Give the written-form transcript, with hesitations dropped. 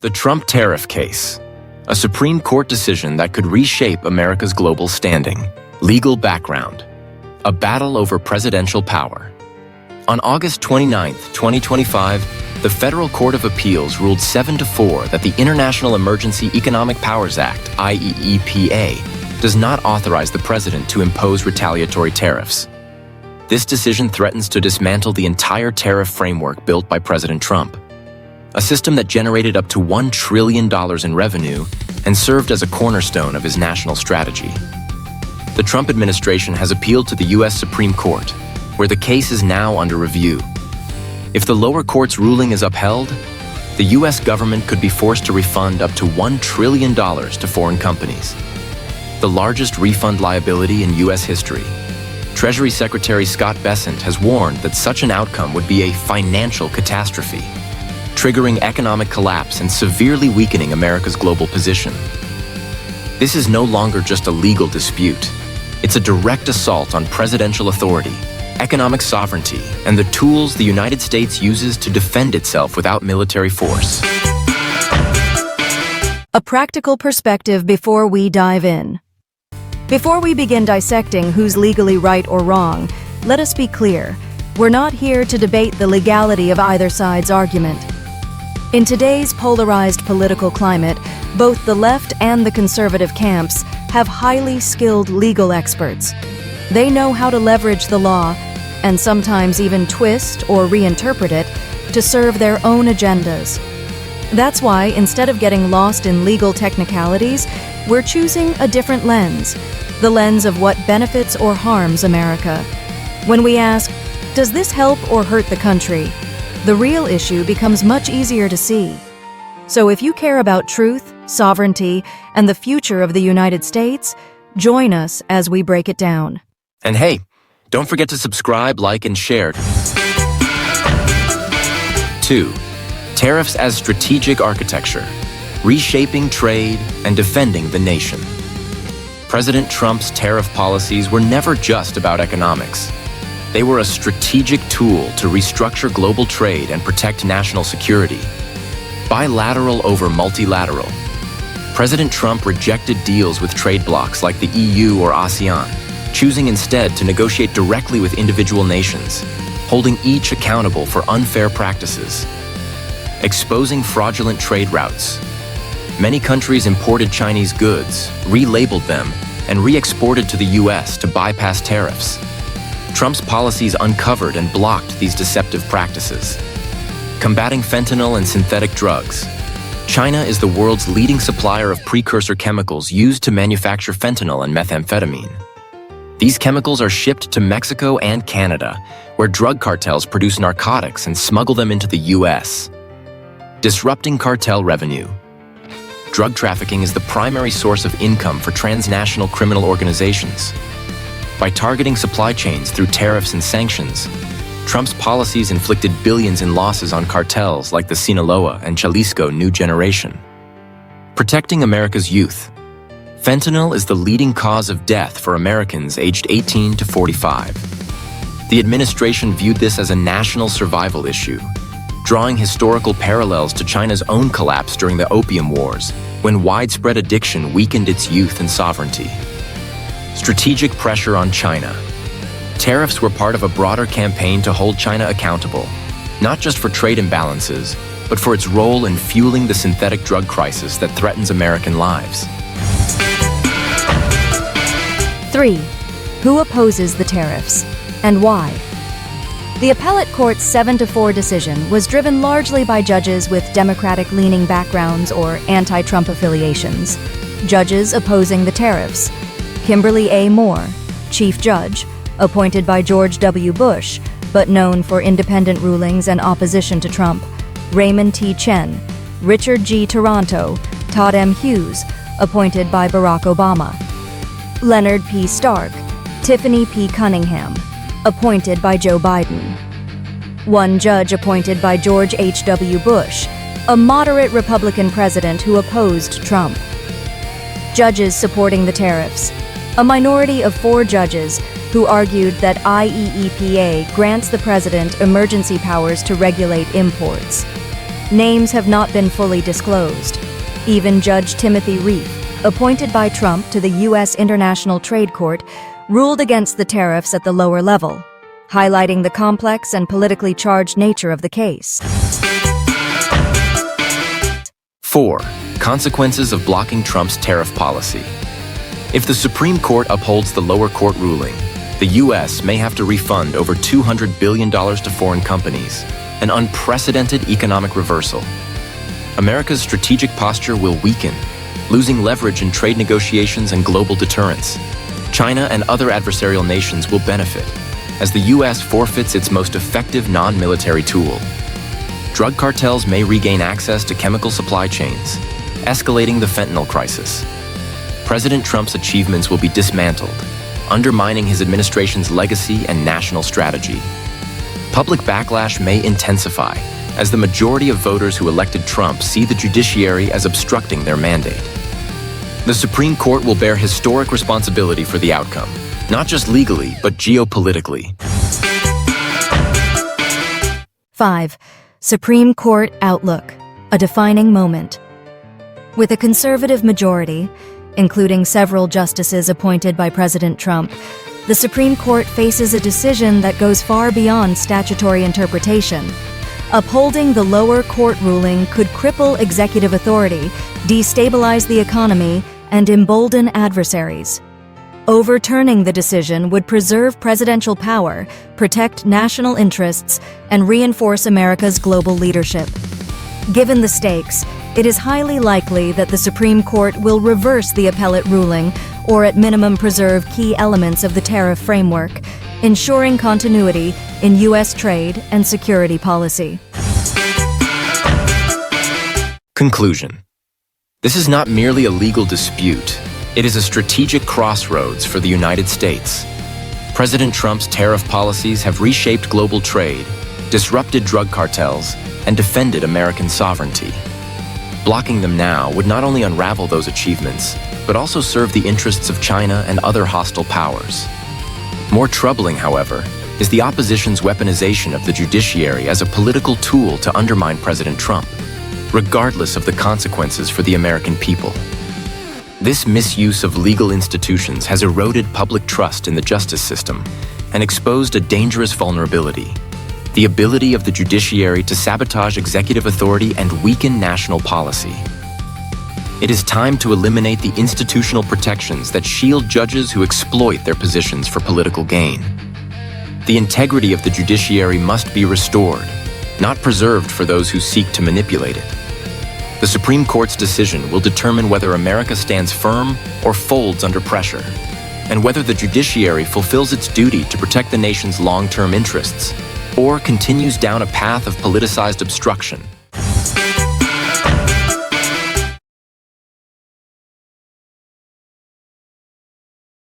The Trump tariff case, a Supreme Court decision that could reshape America's global standing. Legal background, a battle over presidential power. On August 29, 2025, the Federal Court of Appeals ruled 7-4 that the International Emergency Economic Powers Act, IEEPA, does not authorize the president to impose retaliatory tariffs. This decision threatens to dismantle the entire tariff framework built by President Trump, a system that generated up to $1 trillion in revenue and served as a cornerstone of his national strategy. The Trump administration has appealed to the U.S. Supreme Court, where the case is now under review. If the lower court's ruling is upheld, the U.S. government could be forced to refund up to $1 trillion to foreign companies, the largest refund liability in U.S. history. Treasury Secretary Scott Bessent has warned that such an outcome would be a financial catastrophe, triggering economic collapse and severely weakening America's global position. This is no longer just a legal dispute. It's a direct assault on presidential authority, economic sovereignty, and the tools the United States uses to defend itself without military force. A practical perspective before we dive in. Before we begin dissecting who's legally right or wrong, let us be clear. We're not here to debate the legality of either side's argument. In today's polarized political climate, both the left and the conservative camps have highly skilled legal experts. They know how to leverage the law, and sometimes even twist or reinterpret it, to serve their own agendas. That's why, instead of getting lost in legal technicalities, we're choosing a different lens, the lens of what benefits or harms America. When we ask, does this help or hurt the country? The real issue becomes much easier to see. So if you care about truth, sovereignty, and the future of the United States, join us as we break it down. And hey, don't forget to subscribe, like, and share. 2. Tariffs as strategic architecture, reshaping trade and defending the nation. President Trump's tariff policies were never just about economics. They were a strategic tool to restructure global trade and protect national security. Bilateral over multilateral. President Trump rejected deals with trade blocs like the EU or ASEAN, choosing instead to negotiate directly with individual nations, holding each accountable for unfair practices. Exposing fraudulent trade routes. Many countries imported Chinese goods, relabeled them, and re-exported to the U.S. to bypass tariffs. Trump's policies uncovered and blocked these deceptive practices. Combating fentanyl and synthetic drugs. China is the world's leading supplier of precursor chemicals used to manufacture fentanyl and methamphetamine. These chemicals are shipped to Mexico and Canada, where drug cartels produce narcotics and smuggle them into the U.S. Disrupting cartel revenue. Drug trafficking is the primary source of income for transnational criminal organizations. By targeting supply chains through tariffs and sanctions, Trump's policies inflicted billions in losses on cartels like the Sinaloa and Jalisco New Generation. Protecting America's youth. Fentanyl is the leading cause of death for Americans aged 18 to 45. The administration viewed this as a national survival issue, drawing historical parallels to China's own collapse during the Opium Wars, when widespread addiction weakened its youth and sovereignty. Strategic pressure on China. Tariffs were part of a broader campaign to hold China accountable, not just for trade imbalances, but for its role in fueling the synthetic drug crisis that threatens American lives. 3. Who opposes the tariffs, and why? The appellate court's 7-4 decision was driven largely by judges with Democratic-leaning backgrounds or anti-Trump affiliations. Judges opposing the tariffs. Kimberly A. Moore, Chief Judge, appointed by George W. Bush, but known for independent rulings and opposition to Trump. Raymond T. Chen, Richard G. Taranto, Todd M. Hughes, appointed by Barack Obama. Leonard P. Stark, Tiffany P. Cunningham, appointed by Joe Biden. One judge appointed by George H.W. Bush, a moderate Republican president who opposed Trump. Judges supporting the tariffs. A minority of 4 judges who argued that IEEPA grants the president emergency powers to regulate imports. Names have not been fully disclosed. Even Judge Timothy Reif, appointed by Trump to the U.S. International Trade Court, ruled against the tariffs at the lower level, highlighting the complex and politically charged nature of the case. 4. Consequences of blocking Trump's tariff policy. If the Supreme Court upholds the lower court ruling, the U.S. may have to refund over $200 billion to foreign companies, an unprecedented economic reversal. America's strategic posture will weaken, losing leverage in trade negotiations and global deterrence. China and other adversarial nations will benefit, as the U.S. forfeits its most effective non-military tool. Drug cartels may regain access to chemical supply chains, escalating the fentanyl crisis. President Trump's achievements will be dismantled, undermining his administration's legacy and national strategy. Public backlash may intensify, as the majority of voters who elected Trump see the judiciary as obstructing their mandate. The Supreme Court will bear historic responsibility for the outcome, not just legally, but geopolitically. 5. Supreme Court outlook, a defining moment. With a conservative majority, including several justices appointed by President Trump, the Supreme Court faces a decision that goes far beyond statutory interpretation. Upholding the lower court ruling could cripple executive authority, destabilize the economy, and embolden adversaries. Overturning the decision would preserve presidential power, protect national interests, and reinforce America's global leadership. Given the stakes, it is highly likely that the Supreme Court will reverse the appellate ruling or at minimum preserve key elements of the tariff framework, ensuring continuity in U.S. trade and security policy. Conclusion. This is not merely a legal dispute. It is a strategic crossroads for the United States. President Trump's tariff policies have reshaped global trade, disrupted drug cartels, and defended American sovereignty. Blocking them now would not only unravel those achievements, but also serve the interests of China and other hostile powers. More troubling, however, is the opposition's weaponization of the judiciary as a political tool to undermine President Trump, regardless of the consequences for the American people. This misuse of legal institutions has eroded public trust in the justice system and exposed a dangerous vulnerability: the ability of the judiciary to sabotage executive authority and weaken national policy. It is time to eliminate the institutional protections that shield judges who exploit their positions for political gain. The integrity of the judiciary must be restored, not preserved for those who seek to manipulate it. The Supreme Court's decision will determine whether America stands firm or folds under pressure, and whether the judiciary fulfills its duty to protect the nation's long-term interests or continues down a path of politicized obstruction